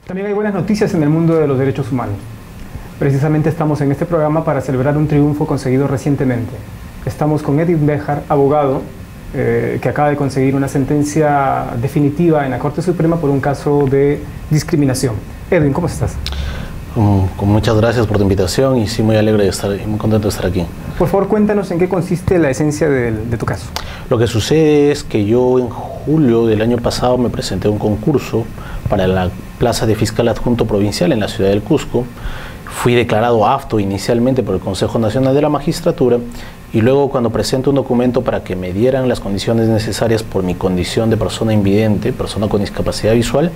También hay buenas noticias en el mundo de los derechos humanos. Precisamente estamos en este programa para celebrar un triunfo conseguido recientemente. Estamos con Edwin Béjar, abogado, que acaba de conseguir una sentencia definitiva en la Corte Suprema por un caso de discriminación. Edwin, ¿cómo estás? Muchas gracias por tu invitación y sí, muy alegre de estar y muy contento de estar aquí. Por favor, cuéntanos en qué consiste la esencia de tu caso. Lo que sucede es que yo en julio del año pasado me presenté a un concurso para la plaza de fiscal adjunto provincial en la ciudad del Cusco. Fui declarado apto inicialmente por el Consejo Nacional de la Magistratura y luego, cuando presento un documento para que me dieran las condiciones necesarias por mi condición de persona invidente, persona con discapacidad visual,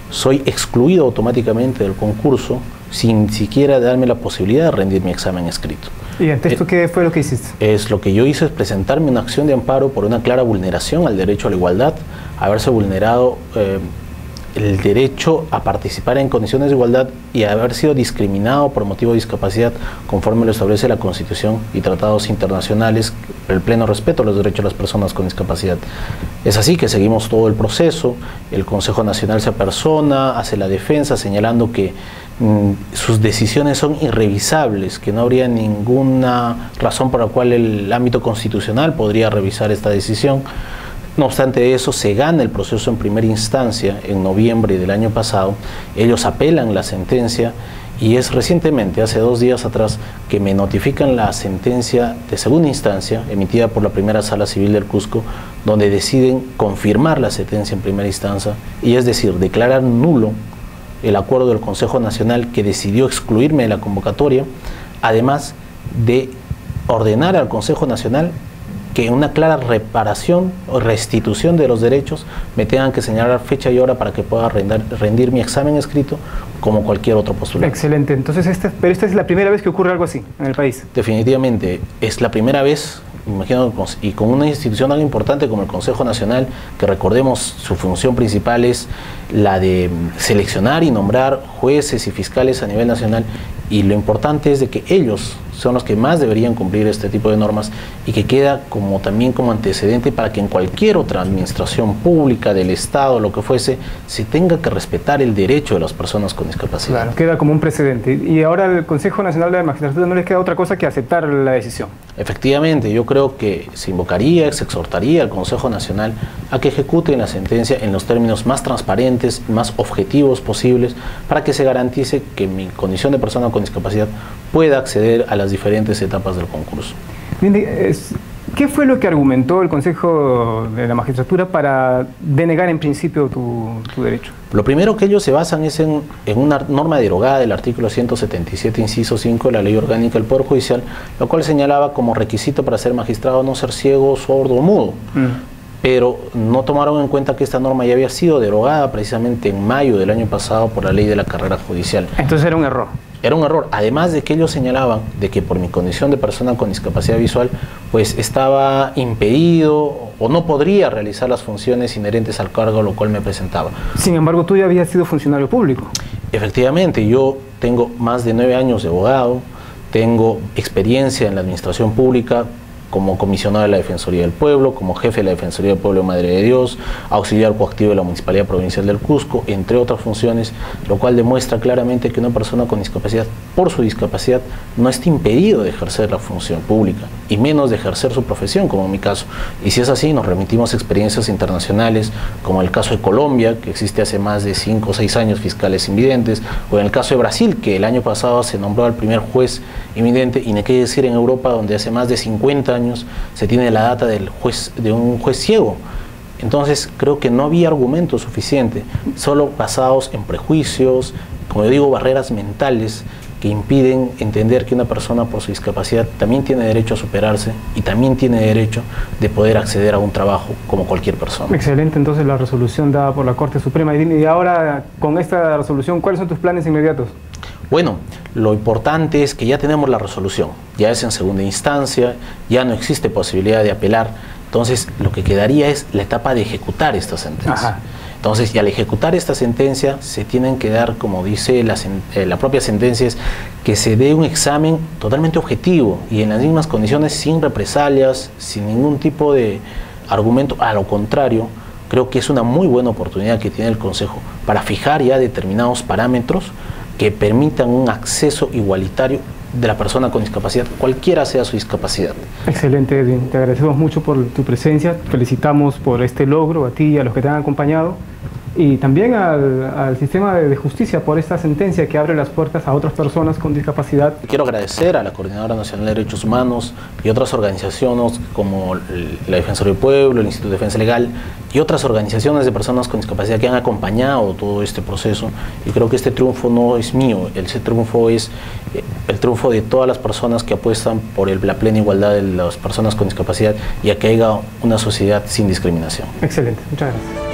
soy excluido automáticamente del concurso sin siquiera darme la posibilidad de rendir mi examen escrito. ¿Y ante esto qué fue lo que hiciste? Lo que yo hice es presentarme una acción de amparo por una clara vulneración al derecho a la igualdad, haberse vulnerado el derecho a participar en condiciones de igualdad y haber sido discriminado por motivo de discapacidad conforme lo establece la Constitución y tratados internacionales, el pleno respeto a los derechos de las personas con discapacidad. Es así que seguimos todo el proceso, el Consejo Nacional se apersona, hace la defensa señalando que sus decisiones son irrevisables, que no habría ninguna razón por la cual el ámbito constitucional podría revisar esta decisión. No obstante eso, se gana el proceso en primera instancia en noviembre del año pasado. Ellos apelan la sentencia y es recientemente, hace 2 días atrás, que me notifican la sentencia de segunda instancia emitida por la Primera Sala Civil del Cusco, donde deciden confirmar la sentencia en primera instancia y, es decir, declarar nulo el acuerdo del Consejo Nacional que decidió excluirme de la convocatoria, además de ordenar al Consejo Nacional que en una clara reparación o restitución de los derechos me tengan que señalar fecha y hora para que pueda rendir mi examen escrito como cualquier otro postulante. Excelente. Entonces, pero esta es la primera vez que ocurre algo así en el país. Definitivamente, es la primera vez, me imagino, y con una institución tan importante como el Consejo Nacional, que recordemos su función principal es la de seleccionar y nombrar jueces y fiscales a nivel nacional, y lo importante es de que ellos son los que más deberían cumplir este tipo de normas y que queda también como antecedente para que en cualquier otra administración pública del Estado, lo que fuese, se tenga que respetar el derecho de las personas con discapacidad. Claro, queda como un precedente. Y ahora el Consejo Nacional de la Magistratura no les queda otra cosa que aceptar la decisión. Efectivamente, yo creo que se invocaría, se exhortaría al Consejo Nacional a que ejecuten la sentencia en los términos más transparentes, más objetivos posibles, para que se garantice que mi condición de persona con discapacidad pueda acceder a las diferentes etapas del concurso. ¿Qué fue lo que argumentó el Consejo de la Magistratura para denegar en principio tu derecho? Lo primero que ellos se basan es en una norma derogada del artículo 177, inciso 5 de la Ley Orgánica del Poder Judicial, lo cual señalaba como requisito para ser magistrado no ser ciego, sordo o mudo. Pero no tomaron en cuenta que esta norma ya había sido derogada precisamente en mayo del año pasado por la Ley de la Carrera Judicial. Entonces era un error. Era un error, además de que ellos señalaban de que por mi condición de persona con discapacidad visual, pues estaba impedido o no podría realizar las funciones inherentes al cargo a lo cual me presentaba. Sin embargo, tú ya habías sido funcionario público. Efectivamente, yo tengo más de 9 años de abogado, tengo experiencia en la administración pública, como comisionado de la Defensoría del Pueblo, como jefe de la Defensoría del Pueblo de Madre de Dios, auxiliar coactivo de la Municipalidad Provincial del Cusco, entre otras funciones, lo cual demuestra claramente que una persona con discapacidad, por su discapacidad, no está impedido de ejercer la función pública, y menos de ejercer su profesión, como en mi caso. Y si es así, nos remitimos a experiencias internacionales, como el caso de Colombia, que existe hace más de 5 o 6 años fiscales invidentes, o en el caso de Brasil, que el año pasado se nombró al primer juez invidente, y no hay que decir en Europa, donde hace más de 50 años se tiene la data de un juez ciego. Entonces creo que no había argumento suficiente, solo basados en prejuicios, como yo digo, barreras mentales que impiden entender que una persona por su discapacidad también tiene derecho a superarse y también tiene derecho de poder acceder a un trabajo como cualquier persona. Excelente, entonces la resolución dada por la Corte Suprema. Y ahora, con esta resolución, ¿cuáles son tus planes inmediatos? Bueno, lo importante es que ya tenemos la resolución, ya es en segunda instancia, ya no existe posibilidad de apelar, entonces lo que quedaría es la etapa de ejecutar esta sentencia. Ajá. Entonces, y al ejecutar esta sentencia, se tienen que dar, como dice la propia sentencia, es que se dé un examen totalmente objetivo y en las mismas condiciones, sin represalias, sin ningún tipo de argumento. A lo contrario, creo que es una muy buena oportunidad que tiene el Consejo para fijar ya determinados parámetros que permitan un acceso igualitario de la persona con discapacidad, cualquiera sea su discapacidad. Excelente, Edwin. Te agradecemos mucho por tu presencia. Felicitamos por este logro a ti y a los que te han acompañado. Y también al sistema de justicia por esta sentencia que abre las puertas a otras personas con discapacidad. Quiero agradecer a la Coordinadora Nacional de Derechos Humanos y otras organizaciones como la Defensoría del Pueblo, el Instituto de Defensa Legal y otras organizaciones de personas con discapacidad que han acompañado todo este proceso. Y creo que este triunfo no es mío, ese triunfo es el triunfo de todas las personas que apuestan por la plena igualdad de las personas con discapacidad y a que haya una sociedad sin discriminación. Excelente, muchas gracias.